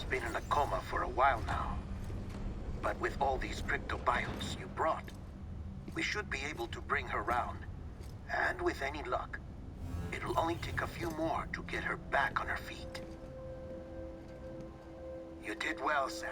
been in a coma for a while now. But with all these cryptobiotes you brought, we should be able to bring her round. And with any luck, it'll only take a few more to get her back on her feet. You did well, Sam.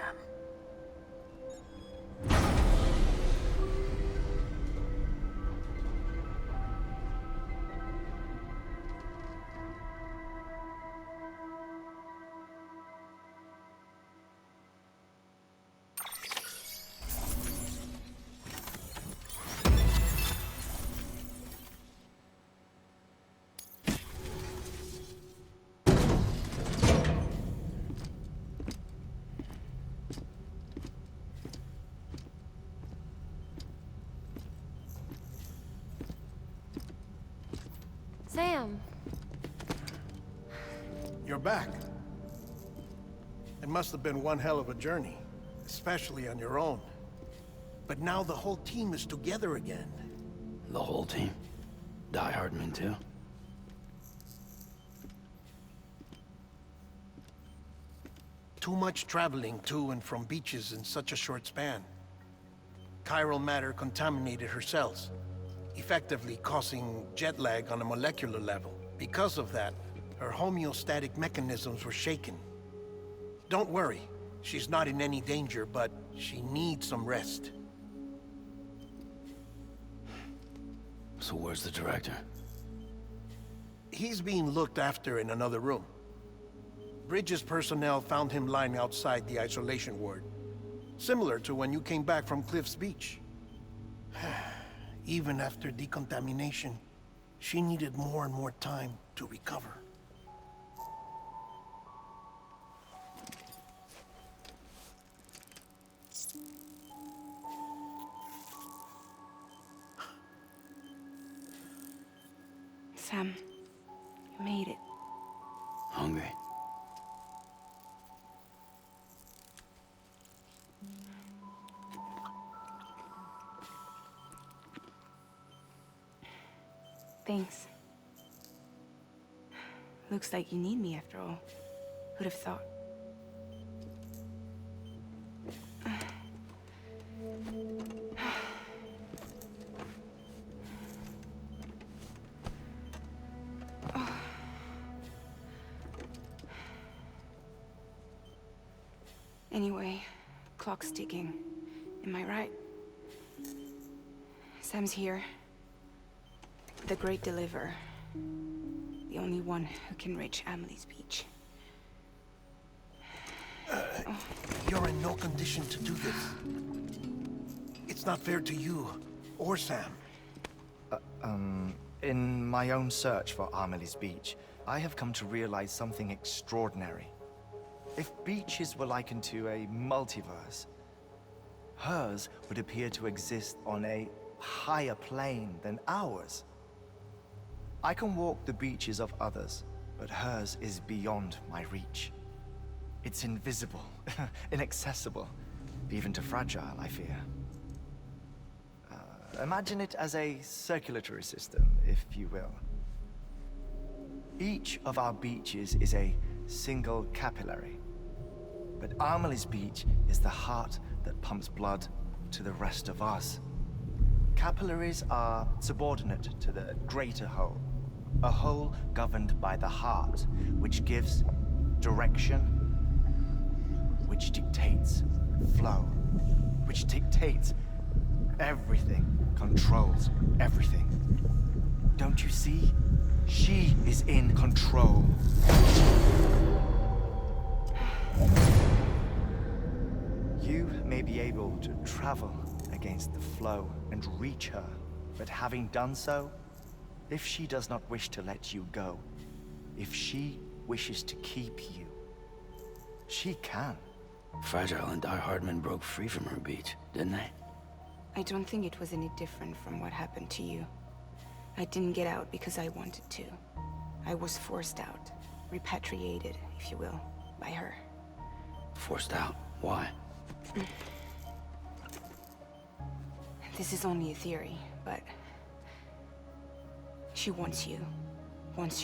Sam. You're back. It must have been one hell of a journey, especially on your own. But now the whole team is together again. The whole team? Die Hardman too? Too much traveling to and from beaches in such a short span. Chiral matter contaminated her cells, effectively causing jet lag on a molecular level. Because of that, her homeostatic mechanisms were shaken. Don't worry, she's not in any danger, but she needs some rest. So where's the director? He's being looked after in another room. Bridges personnel found him lying outside the isolation ward. Similar to when you came back from Cliff's Beach. Even after decontamination, she needed more and more time to recover. Sam, you made it. Hungry? Thanks. Looks like you need me after all. Who'd have thought? Anyway, clock's ticking. Am I right? Sam's here. The Great Deliverer. The only one who can reach Amelie's Beach. You're in no condition to do this. It's not fair to you, or Sam. In my own search for Amelie's Beach, I have come to realize something extraordinary. If beaches were likened to a multiverse, hers would appear to exist on a higher plane than ours. I can walk the beaches of others, but hers is beyond my reach. It's invisible, inaccessible, even to fragile, I fear. Imagine it as a circulatory system, if you will. Each of our beaches is a single capillary, but Amelie's Beach is the heart that pumps blood to the rest of us. Capillaries are subordinate to the greater whole, a whole governed by the heart, which gives direction, which dictates flow, which dictates everything, controls everything. Don't you see? She is in control. You may be able to travel against the flow and reach her, but having done so, if she does not wish to let you go, if she wishes to keep you, she can. Fragile and Die Hardman broke free from her beach, didn't they? I don't think it was any different from what happened to you. I didn't get out because I wanted to. I was forced out, repatriated, if you will, by her. Forced out? Why? This is only a theory, but she wants you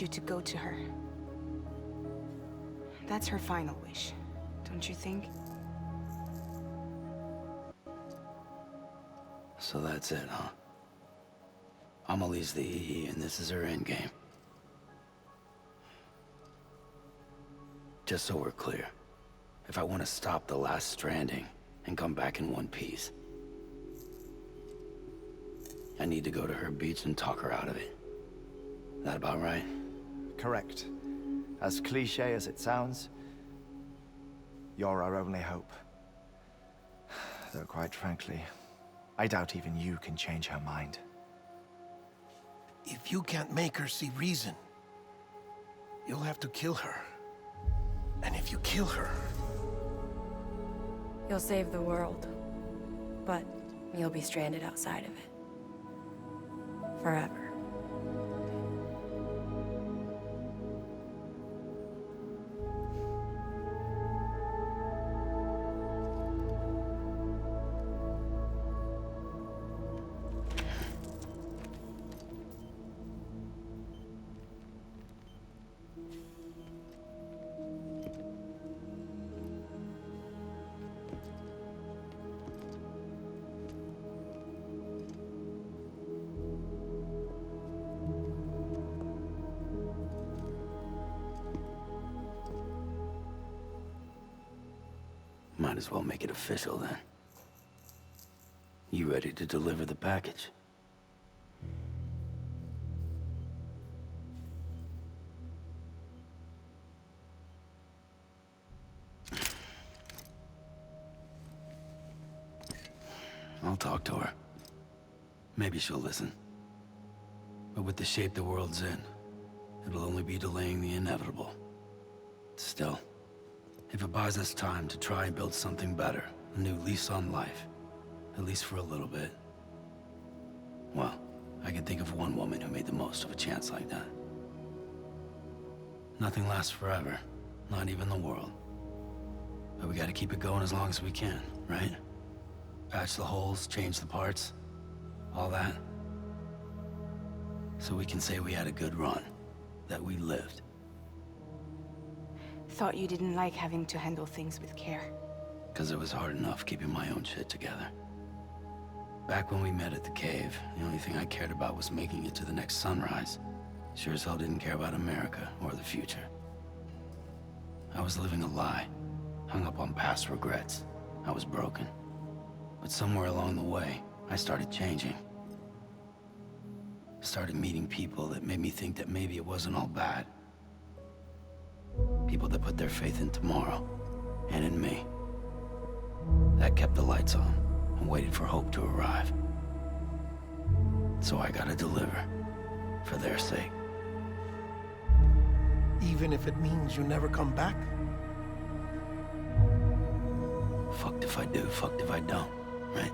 to go to her. That's her final wish. don't you think? So that's it, huh? Amelie's the EE, and this is her endgame. Just so we're clear, if I want to stop the last Stranding and come back in one piece, I need to go to her beach and talk her out of it. That about right? Correct. As cliche as it sounds, you're our only hope. Though quite frankly, I doubt even you can change her mind. If you can't make her see reason, you'll have to kill her. And if you kill her... You'll save the world, but you'll be stranded outside of it. Forever. Might as well make it official then. You ready to deliver the package? I'll talk to her. Maybe she'll listen. But with the shape the world's in, it'll only be delaying the inevitable. Still, if it buys us time to try and build something better, a new lease on life, at least for a little bit, well, I can think of one woman who made the most of a chance like that. Nothing lasts forever, not even the world. But we gotta keep it going as long as we can, right? Patch the holes, change the parts, all that. So we can say we had a good run, that we lived. Thought you didn't like having to handle things with care. 'Cause it was hard enough keeping my own shit together. Back when we met at the cave, the only thing I cared about was making it to the next sunrise. Sure as hell didn't care about America or the future. I was living a lie, hung up on past regrets. I was broken. But somewhere along the way, I started changing. Started meeting people that made me think that maybe it wasn't all bad. People that put their faith in tomorrow, and in me. That kept the lights on, and waited for hope to arrive. So I gotta deliver, for their sake. Even if it means you never come back? Fucked if I do, fucked if I don't, right?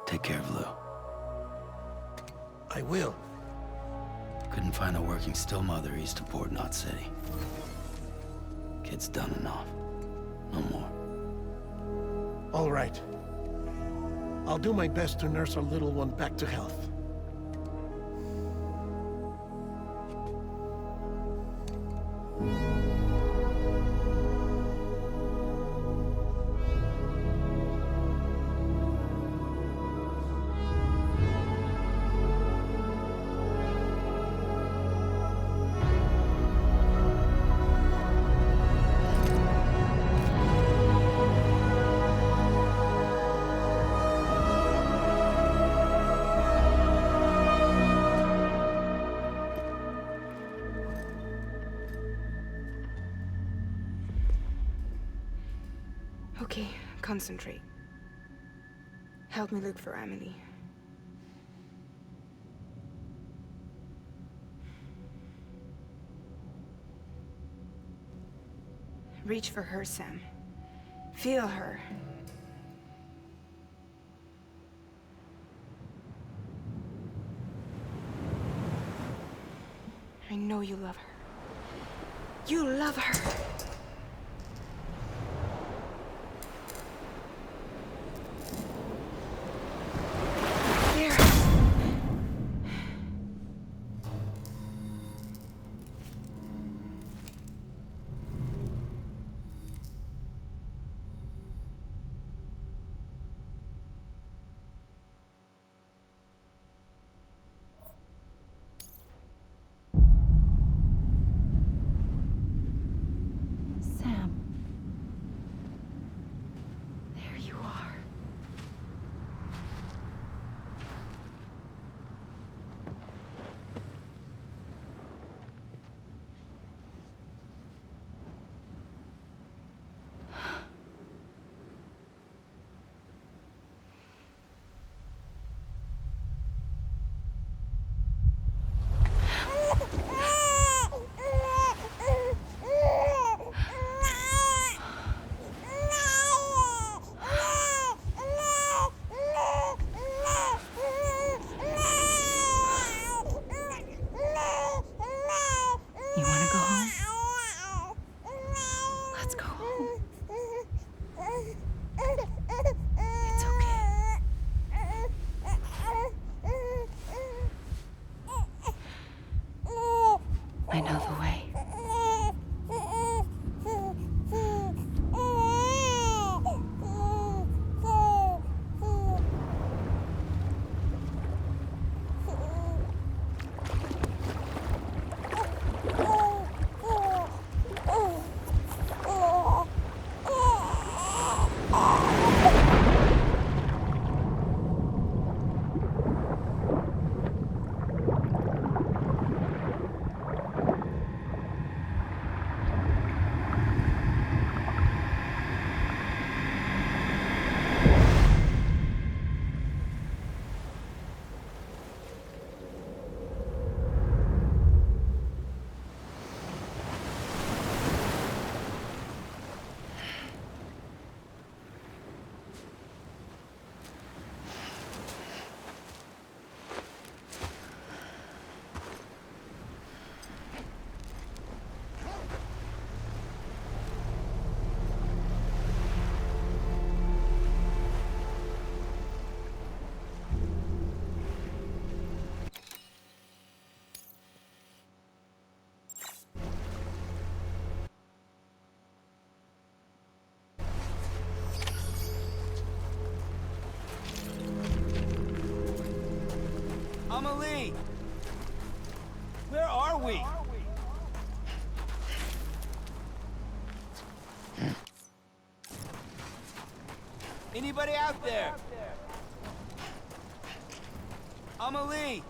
Take care of Lou. I will. Couldn't find a working still mother east of Port Knot City. Kid's done enough. No more. All right. I'll do my best to nurse our little one back to health. Okay, concentrate. Help me look for Amelie. Reach for her, Sam. Feel her. I know you love her. You love her! There. I know the way. Amelie! Where are we? Anybody out there? Amelie!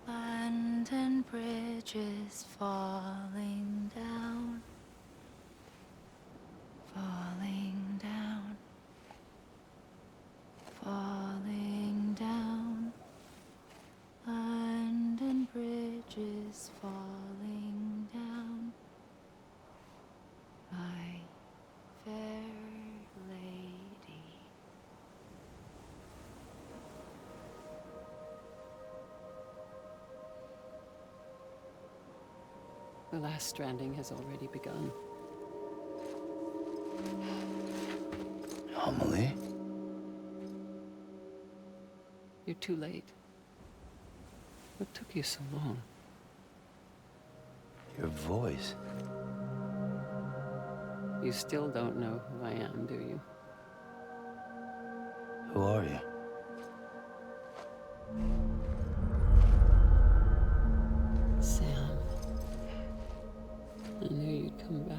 London Bridge is falling down, falling down, falling down. London Bridge is falling down, my fair lady. The last stranding has already begun. Amelie? You're too late. What took you so long? Your voice. You still don't know who I am, do you? Who are you? Sam. I knew you'd come back.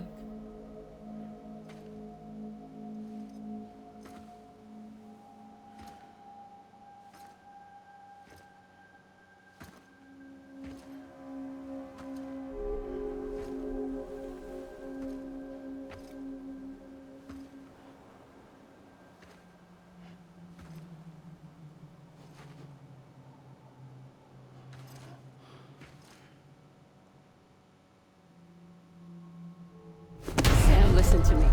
Sam, listen to me.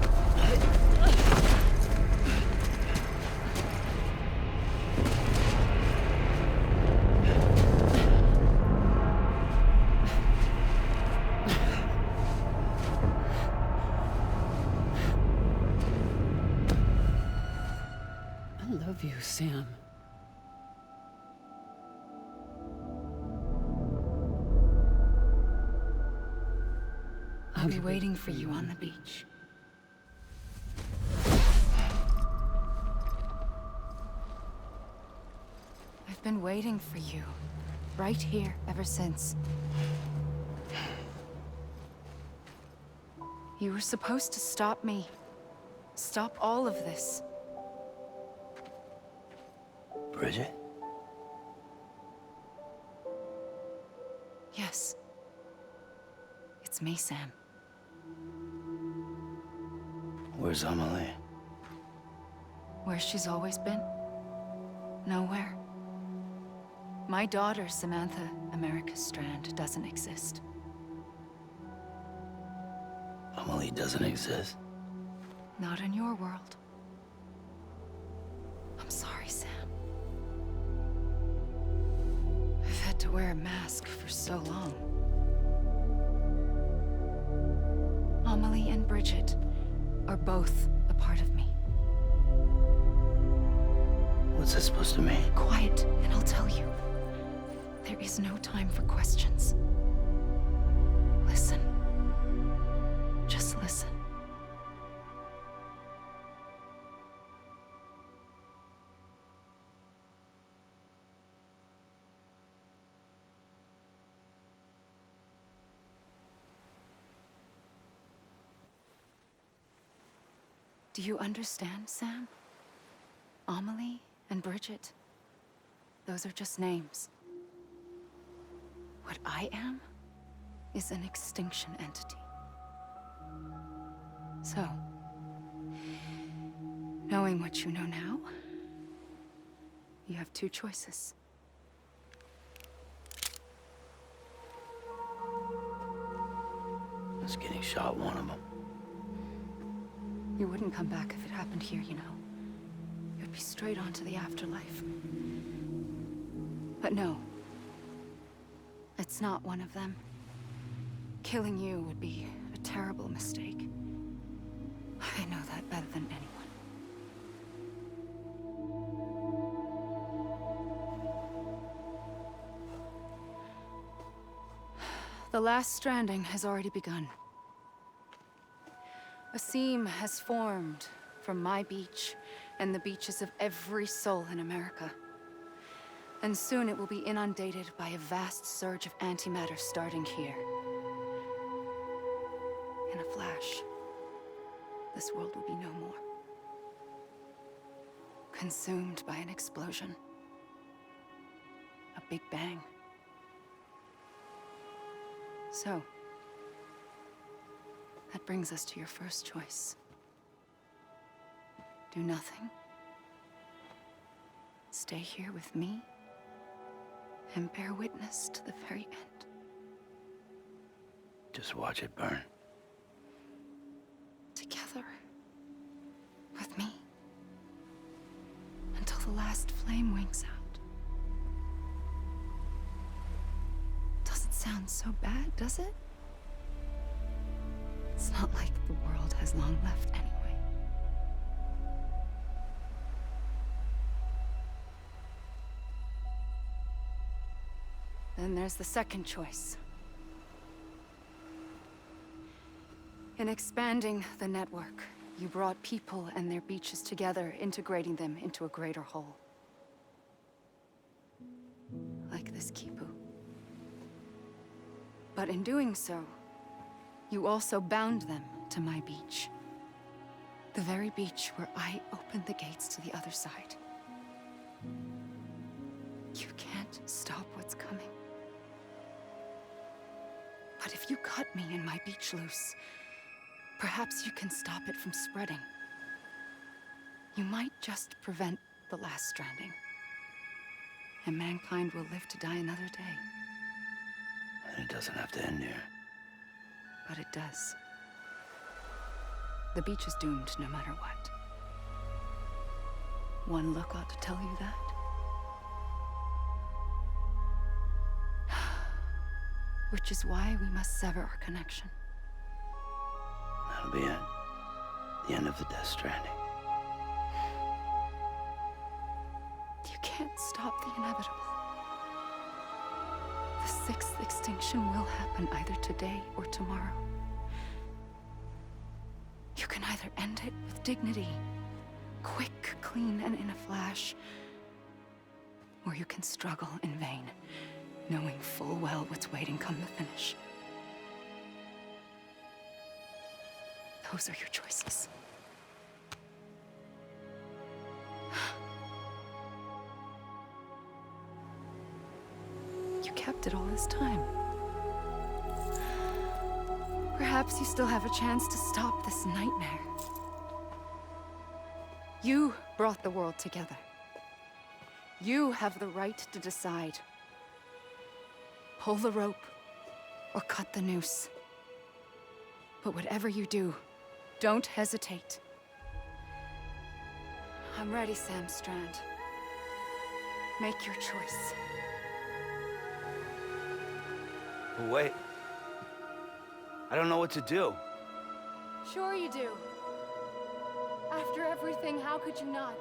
I love you, Sam. I'll be waiting for you on the beach. I've been waiting for you, right here, ever since. You were supposed to stop me. Stop all of this. Bridget? Yes. It's me, Sam. Where's Amelie? Where she's always been. Nowhere. My daughter, Samantha America Strand, doesn't exist. Amelie doesn't exist. Not in your world. I'm sorry, Sam. I've had to wear a mask for so long. Amelie and Bridget are both a part of me. What's that supposed to mean? Quiet, and I'll tell you. There is no time for questions. Listen. Just listen. Do you understand, Sam? Amelie and Bridget, those are just names. What I am is an extinction entity. So, knowing what you know now, you have two choices. Is getting shot one of them? You wouldn't come back if it happened here, you know. You'd be straight on to the afterlife. But no. It's not one of them. Killing you would be a terrible mistake. I know that better than anyone. The last stranding has already begun. A seam has formed from my beach and the beaches of every soul in America. And soon it will be inundated by a vast surge of antimatter starting here. In a flash, this world will be no more. Consumed by an explosion. A big bang. So, that brings us to your first choice. Do nothing. Stay here with me and bear witness to the very end. Just watch it burn. Together. With me. Until the last flame winks out. Doesn't sound so bad, does it? It's not like the world has long left anyway. Then there's the second choice. In expanding the network, you brought people and their beaches together, integrating them into a greater whole. Like this Kipu. But in doing so, you also bound them to my beach. The very beach where I opened the gates to the other side. You can't stop what's coming. But if you cut me and my beach loose, perhaps you can stop it from spreading. You might just prevent the last stranding. And mankind will live to die another day. And it doesn't have to end here. But it does. The beach is doomed no matter what. One look ought to tell you that. Which is why we must sever our connection. That'll be it. The end of the Death Stranding. You can't stop the inevitable. The sixth extinction will happen either today or tomorrow. You can either end it with dignity, quick, clean, and in a flash, or you can struggle in vain, knowing full well what's waiting come the finish. Those are your choices. You kept it all this time. Perhaps you still have a chance to stop this nightmare. You brought the world together. You have the right to decide pull the rope, or cut the noose. But whatever you do, don't hesitate. I'm ready, Sam Strand. Make your choice. But wait. I don't know what to do. Sure you do. After everything, how could you not?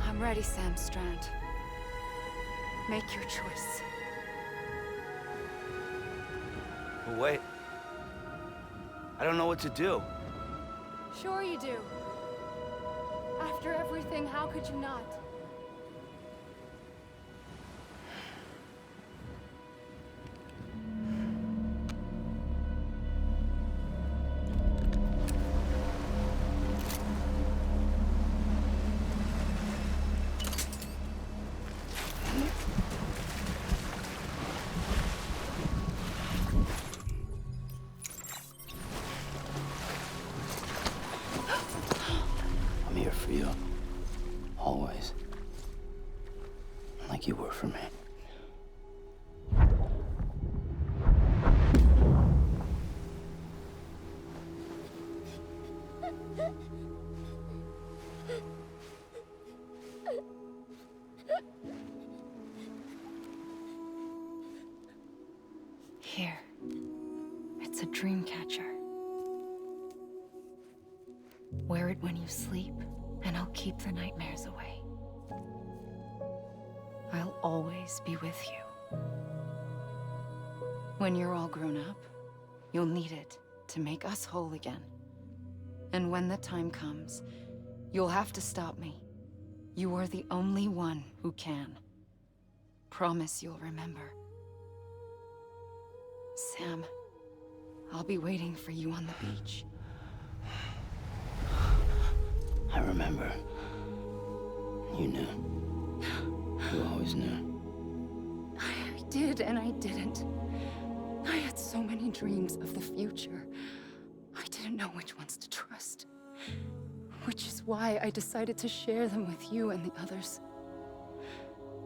I'm ready, Sam Strand. Make your choice. But wait. I don't know what to do. Sure you do. After everything, how could you not? I'm here for you. Always. Like you were for me. Here. It's a dream catcher. Wear it when you sleep, and I'll keep the nightmares away. I'll always be with you. When you're all grown up, you'll need it to make us whole again. And when the time comes, you'll have to stop me. You are the only one who can. Promise you'll remember. Sam, I'll be waiting for you on the beach. I remember. You knew. You always knew. I did and I didn't. I had so many dreams of the future. I didn't know which ones to trust. Which is why I decided to share them with you and the others.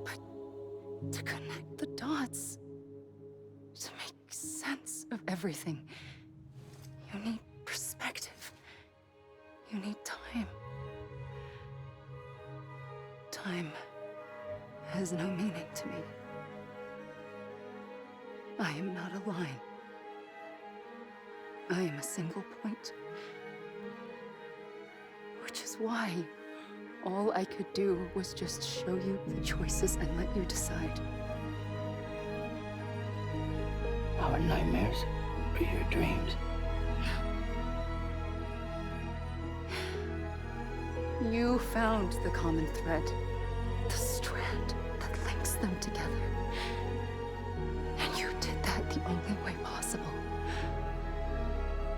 But to connect the dots, to make sense of everything, you need perspective. You need time. Time has no meaning to me. I am not a line. I am a single point. Which is why All I could do was just show you the choices and let you decide. Our nightmares or your dreams? You found the common thread, the strand that links them together. And you did that the only way possible.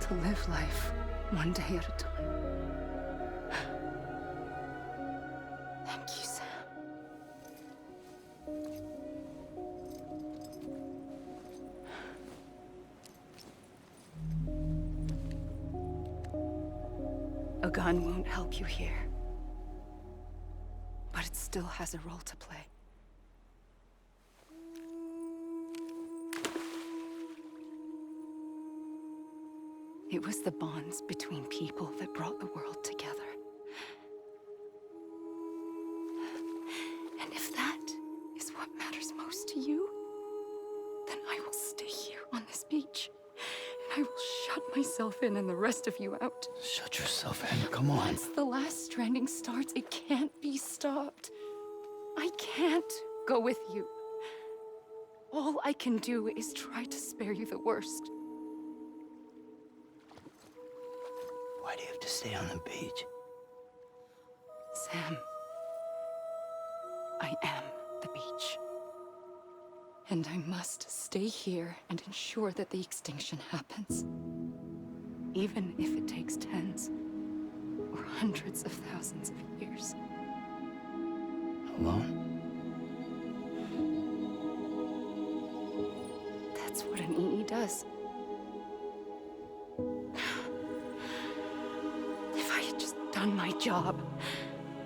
To live life one day at a time. Thank you, Sam. A gun won't help you here. But it still has a role to play. It was the bonds between people that brought the world together. And if that is what matters most to you, then I will stay here on this beach. And I will shut myself in and the rest of you out. Shut yourself in, come on. Once the last stranding starts, it can't be stopped. I can't go with you. All I can do is try to spare you the worst. Why do you have to stay on the beach? Sam, I am the beach. And I must stay here and ensure that the extinction happens. Even if it takes tens or hundreds of thousands of years. Alone? That's what an EE does. If I had just done my job,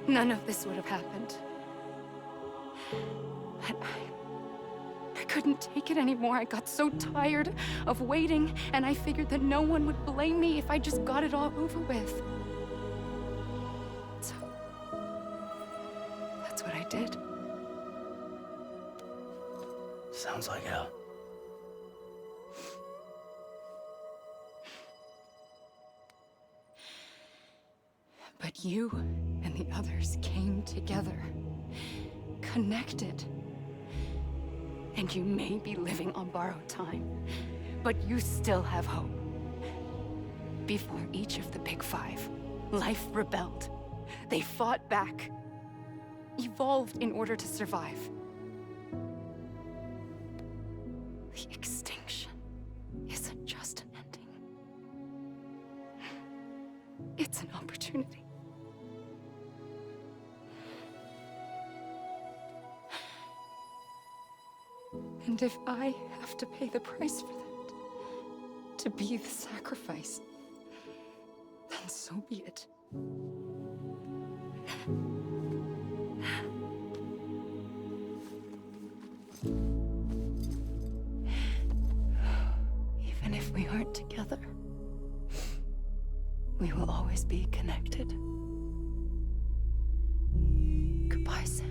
none of this would have happened. But I couldn't take it anymore. I got so tired of waiting, and I figured that no one would blame me if I just got it all over with. So, that's what I did. Sounds like hell. But you and the others came together, connected. And you may be living on borrowed time, but you still have hope. Before each of the Big Five, life rebelled. They fought back, evolved in order to survive. The extinction isn't just an ending. It's an opportunity. And if I have to pay the price for that, to be the sacrifice, then so be it. Even if we aren't together, we will always be connected. Goodbye, Sam.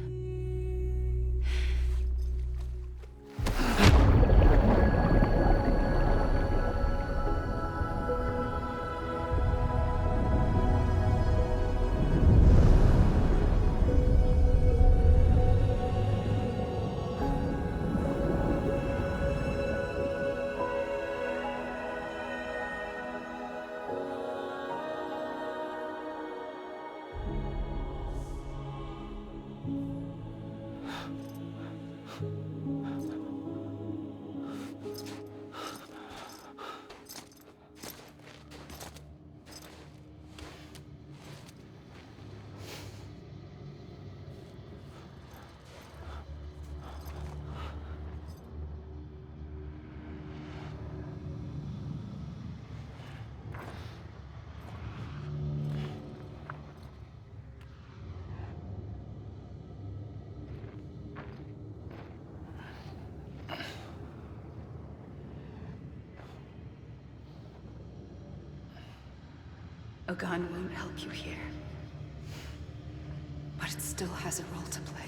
A gun won't help you here. But it still has a role to play.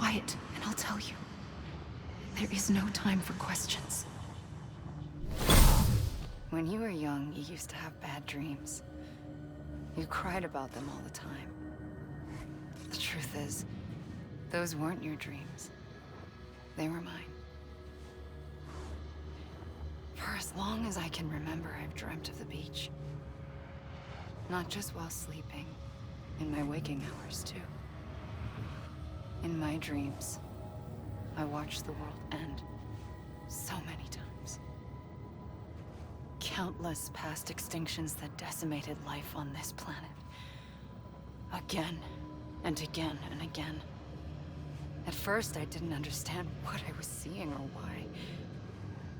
quiet, and I'll tell you. There is no time for questions. When you were young, you used to have bad dreams. You cried about them all the time. The truth is, those weren't your dreams. They were mine. For as long as I can remember, I've dreamt of the beach. Not just while sleeping, in my waking hours, too. In my dreams, I watched the world end so many times. Countless past extinctions that decimated life on this planet. Again, and again, and again. At first, I didn't understand what I was seeing or why.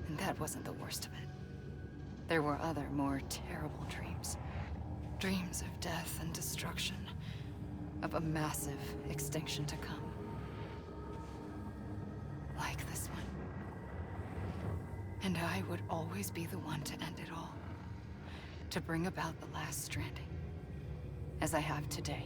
And that wasn't the worst of it. There were other, more terrible dreams. Dreams of death and destruction. Of a massive extinction to come. Like this one. And I would always be the one to end it all. To bring about the last stranding. As I have today.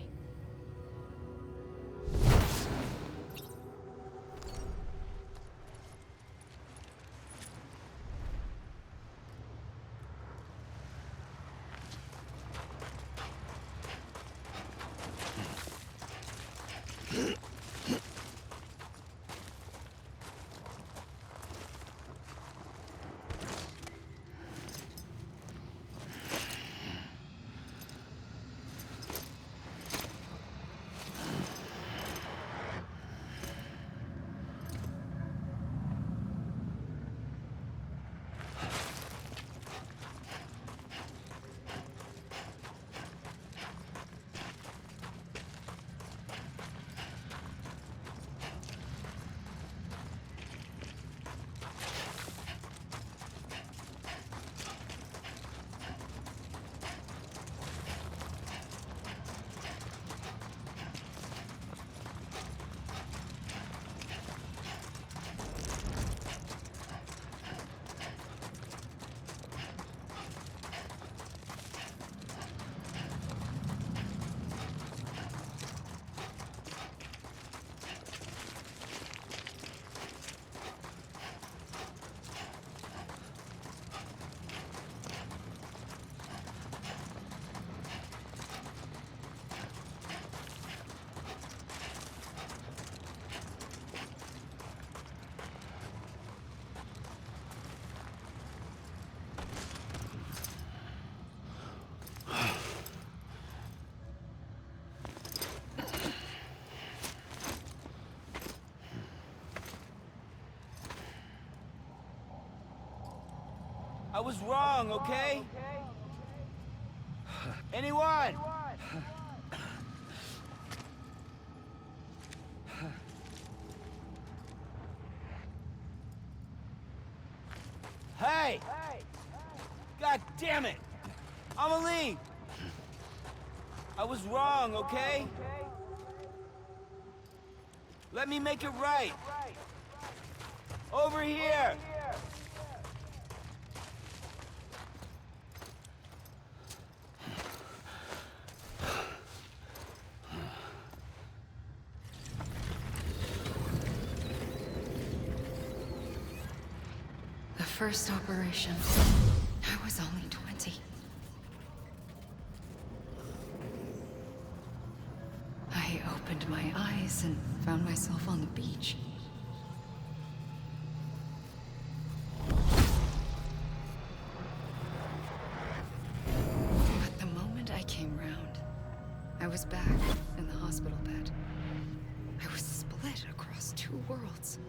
I was wrong, okay? Anyone? Hey! God damn it! Amelie! I was wrong, okay? Let me make it right. Over here! The first operation, I was only 20. I opened my eyes and found myself on the beach. But the moment I came round, I was back in the hospital bed. I was split across two worlds.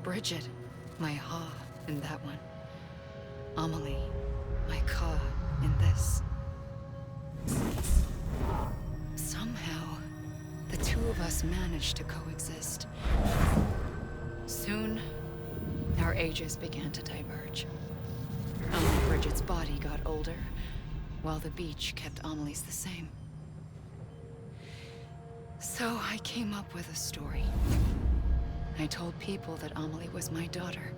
Bridget, my Ha in that one. Amelie, my Ka in this. Somehow, the two of us managed to coexist. Soon, our ages began to diverge. Only Bridget's body got older, while the beach kept Amelie's the same. So I came up with a story. I told people that Amelie was my daughter.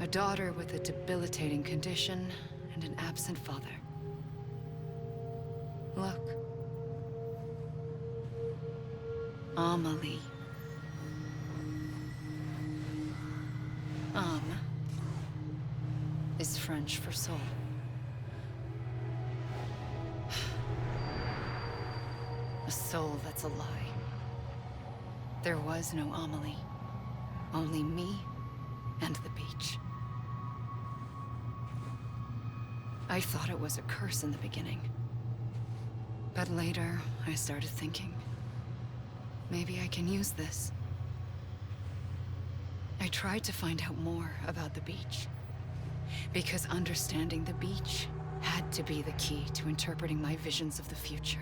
A daughter with a debilitating condition and an absent father. Look. Amelie. Is French for soul. A soul that's a lie. There was no Amelie. Only me and the beach. I thought it was a curse in the beginning. But later, I started thinking, maybe I can use this. I tried to find out more about the beach. Because understanding the beach had to be the key to interpreting my visions of the future.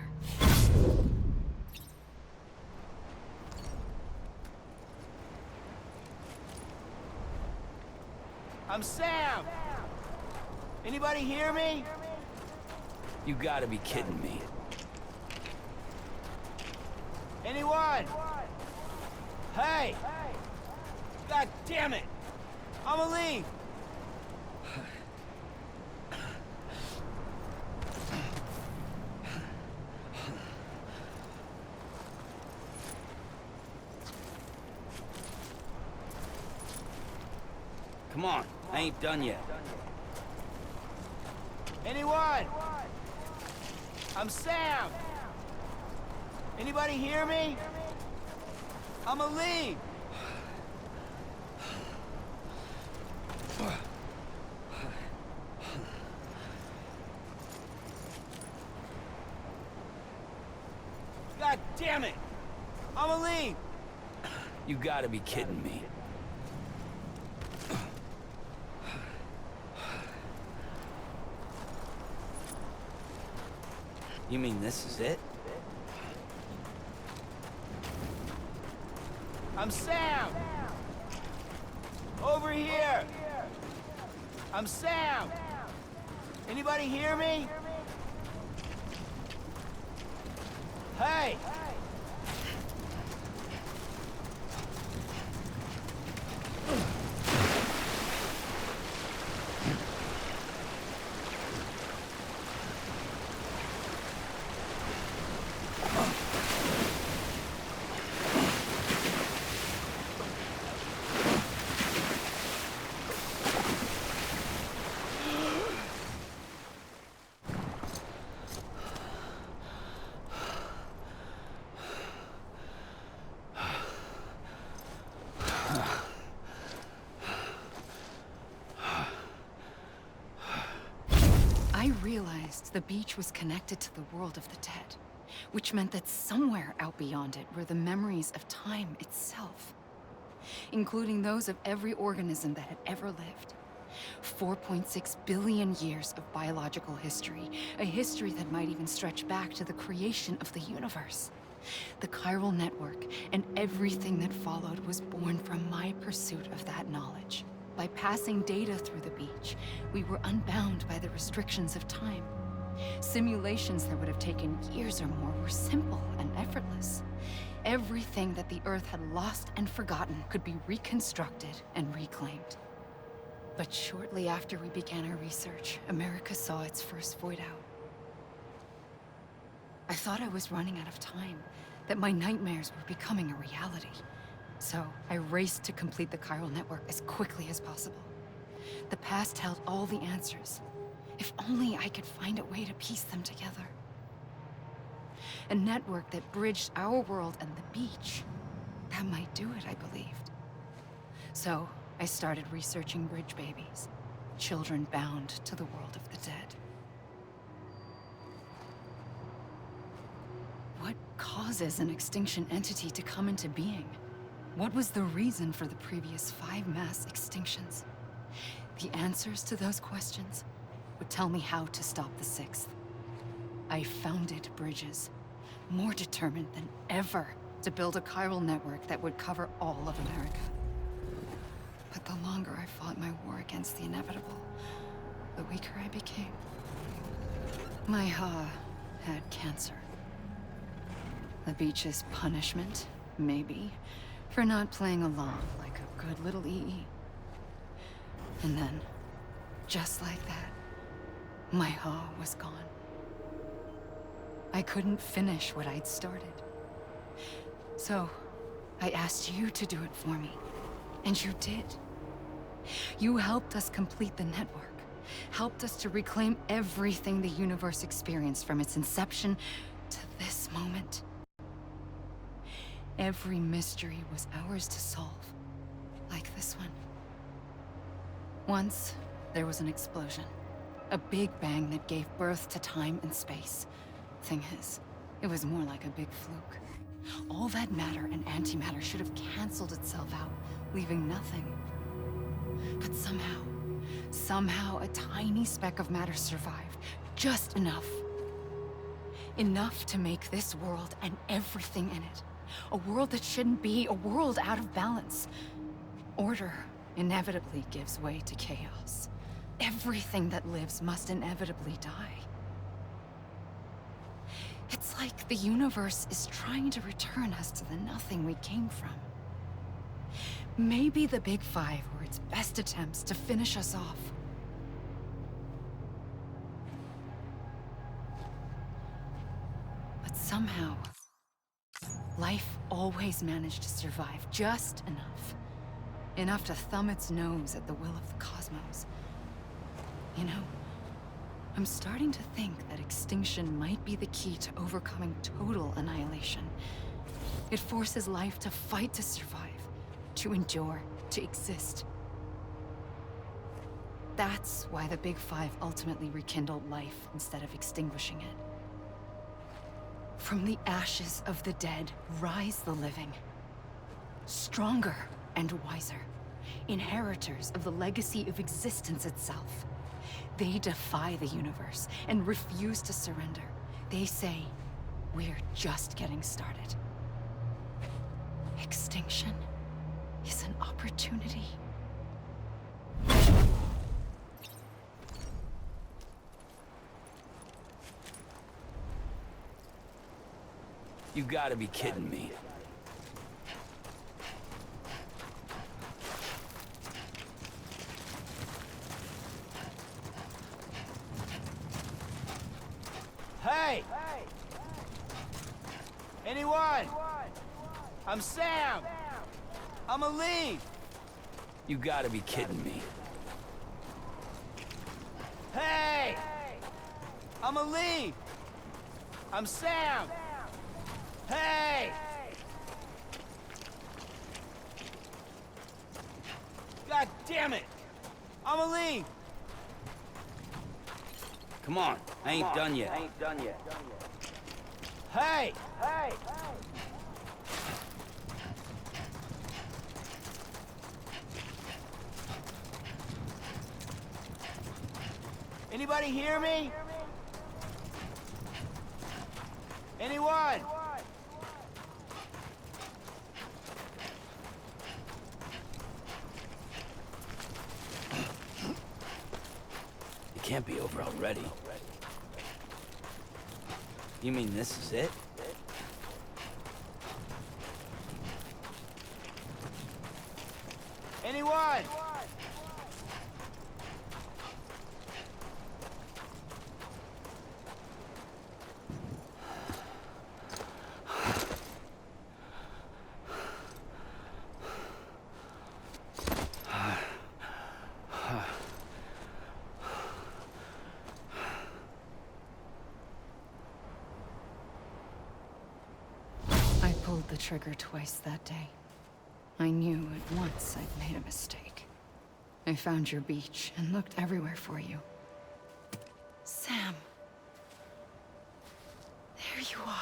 I'm Sam! Anybody hear me? You gotta be kidding me. Anyone? Hey! God damn it! Amelie! Come on, I ain't done yet. Anyone? I'm Sam! Anybody hear me? Amelie! God damn it! Amelie! You gotta be kidding me. You mean this is it? I'm Sam! Over here! I'm Sam! Anybody hear me? Hey! I realized the beach was connected to the world of the dead, which meant that somewhere out beyond it were the memories of time itself, including those of every organism that had ever lived. 4.6 billion years of biological history, a history that might even stretch back to the creation of the universe. The chiral network and everything that followed was born from my pursuit of that knowledge. By passing data through the beach, we were unbound by the restrictions of time. Simulations that would have taken years or more were simple and effortless. Everything that the Earth had lost and forgotten could be reconstructed and reclaimed. But shortly after we began our research, America saw its first void out. I thought I was running out of time, that my nightmares were becoming a reality. So I raced to complete the chiral network as quickly as possible. The past held all the answers. If only I could find a way to piece them together. A network that bridged our world and the beach. That might do it, I believed. So I started researching bridge babies, children bound to the world of the dead. What causes an extinction entity to come into being? What was the reason for the previous 5 mass extinctions? The answers to those questions would tell me how to stop the 6th. I founded bridges, more determined than ever to build a chiral network that would cover all of America. But the longer I fought my war against the inevitable, the weaker I became. My Ha had cancer. The beach's punishment, maybe, for not playing along like a good little EE. And then, just like that, my Ha was gone. I couldn't finish what I'd started. So, I asked you to do it for me. And you did. You helped us complete the network. Helped us to reclaim everything the universe experienced from its inception to this moment. Every mystery was ours to solve. Like this one. Once, there was an explosion. A big bang that gave birth to time and space. Thing is, it was more like a big fluke. All that matter and antimatter should have canceled itself out, leaving nothing. But somehow a tiny speck of matter survived. Just enough. Enough to make this world and everything in it. A world that shouldn't be, a world out of balance. Order inevitably gives way to chaos. Everything that lives must inevitably die. It's like the universe is trying to return us to the nothing we came from. Maybe the Big Five were its best attempts to finish us off. But somehow, life always managed to survive just enough. Enough to thumb its nose at the will of the cosmos. You know, I'm starting to think that extinction might be the key to overcoming total annihilation. It forces life to fight to survive, to endure, to exist. That's why the Big Five ultimately rekindled life instead of extinguishing it. From the ashes of the dead rise the living. Stronger and wiser. Inheritors of the legacy of existence itself. They defy the universe and refuse to surrender. They say, we're just getting started. Extinction is an opportunity. You gotta be kidding me. Hey! Anyone? I'm Sam! I'm a lead! You gotta be kidding me. Hey! I'm a lead! I'm Sam! Hey! God damn it! I'm a lead! Come on, I ain't done yet. Hey! Hey! Anybody hear me? Anyone? It can't be over already. You mean this is it? Anyone? I pulled the trigger twice that day. I knew at once I'd made a mistake. I found your beach and looked everywhere for you. Sam. There you are.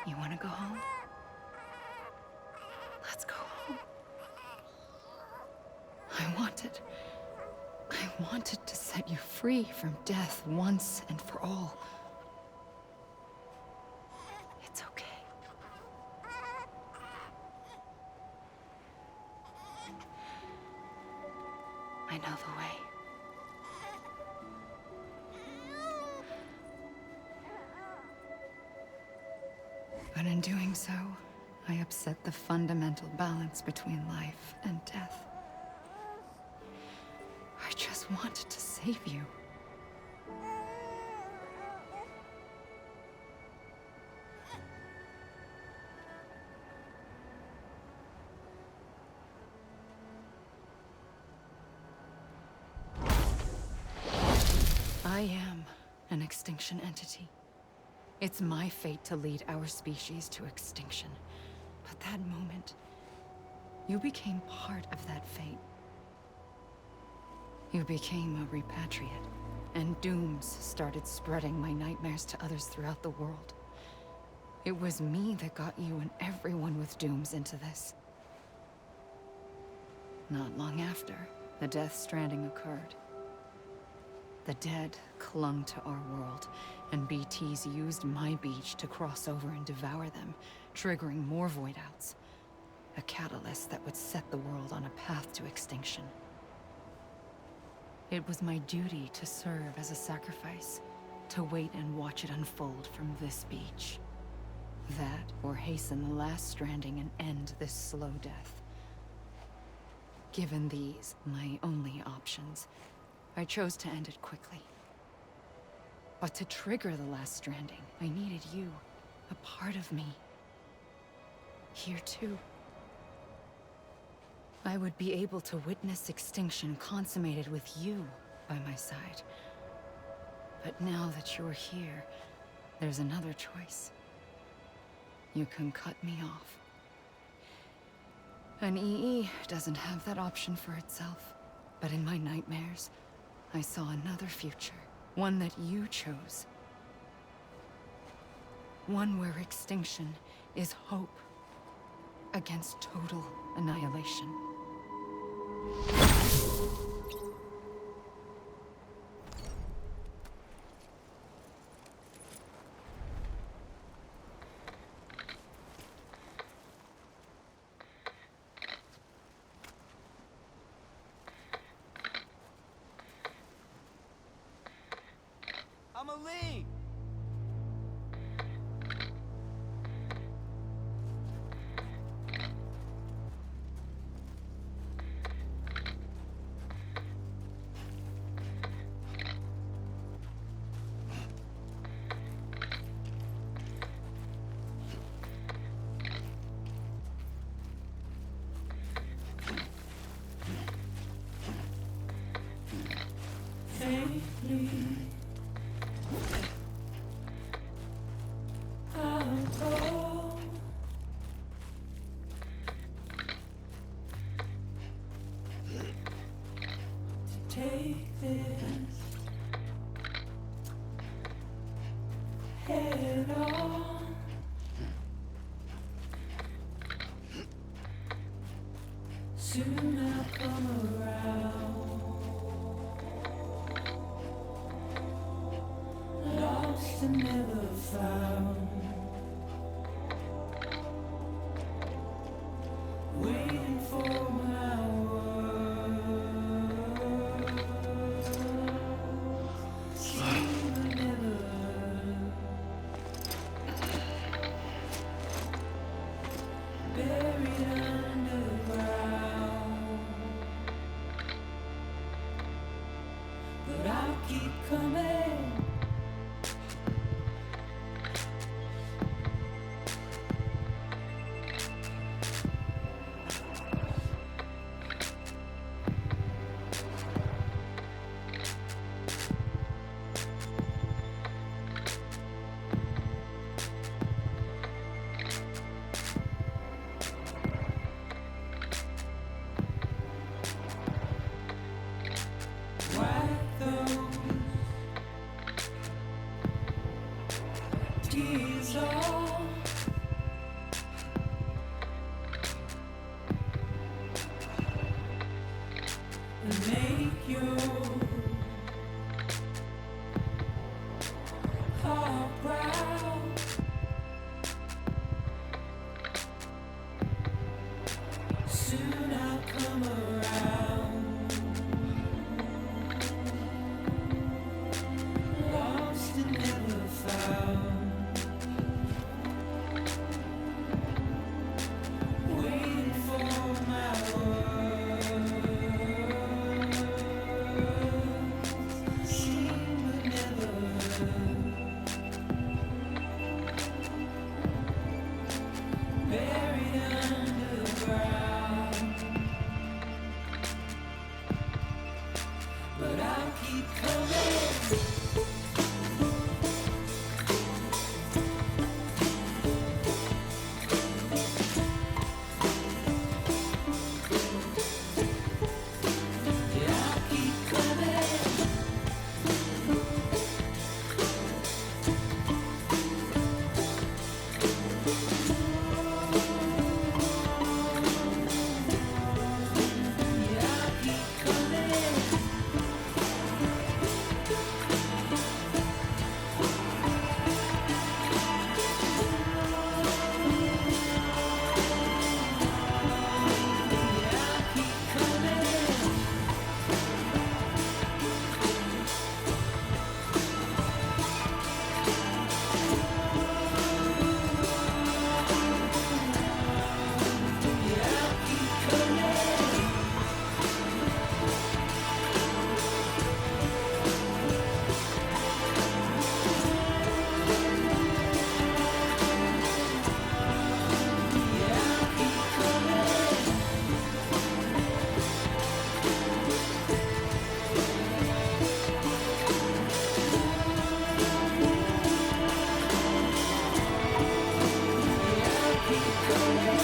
You want to go home? Let's go. wanted. I wanted to set you free from death once and for all. It's okay. I know the way. But in doing so, I upset the fundamental balance between life and death. I just wanted to save you. I am an extinction entity. It's my fate to lead our species to extinction. But that moment, you became part of that fate. You became a repatriate, and dooms started spreading my nightmares to others throughout the world. It was me that got you and everyone with dooms into this. Not long after, the Death Stranding occurred. The dead clung to our world, and BTs used my beach to cross over and devour them, triggering more void outs. A catalyst that would set the world on a path to extinction. It was my duty to serve as a sacrifice, to wait and watch it unfold from this beach. That, or hasten the last stranding and end this slow death. Given these, my only options, I chose to end it quickly. But to trigger the last stranding, I needed you, a part of me. Here too. I would be able to witness extinction consummated with you by my side. But now that you're here, there's another choice. You can cut me off. An EE doesn't have that option for itself. But in my nightmares, I saw another future. One that you chose. One where extinction is hope against total annihilation. I'ma leave! Take this head on. Soon I'll come around. Lost and never found. Waiting for my keep coming. Why those your heart proud. Soon I'll come around. Lost and never found. Waiting for my words. Seen but never heard. Buried underground. But I'll keep coming. Yeah, I'll keep coming. Yeah, I'll keep coming. Yeah, I'll keep coming. Yeah, I'll keep coming. Yeah, I'll keep coming. Yeah, I'll keep coming.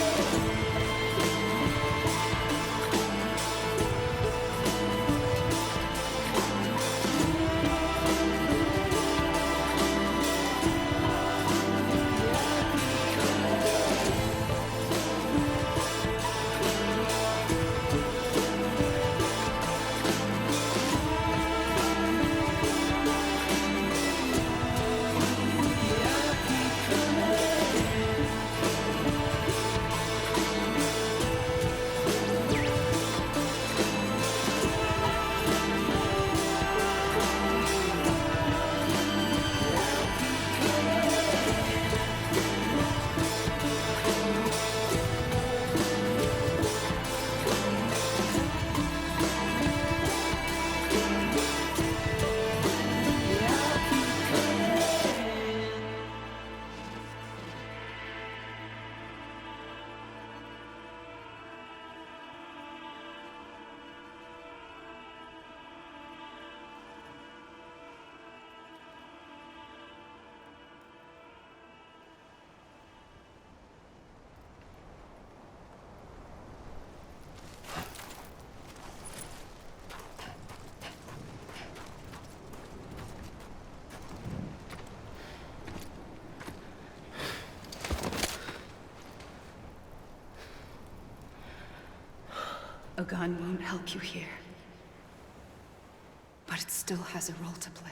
A gun won't help you here. But it still has a role to play.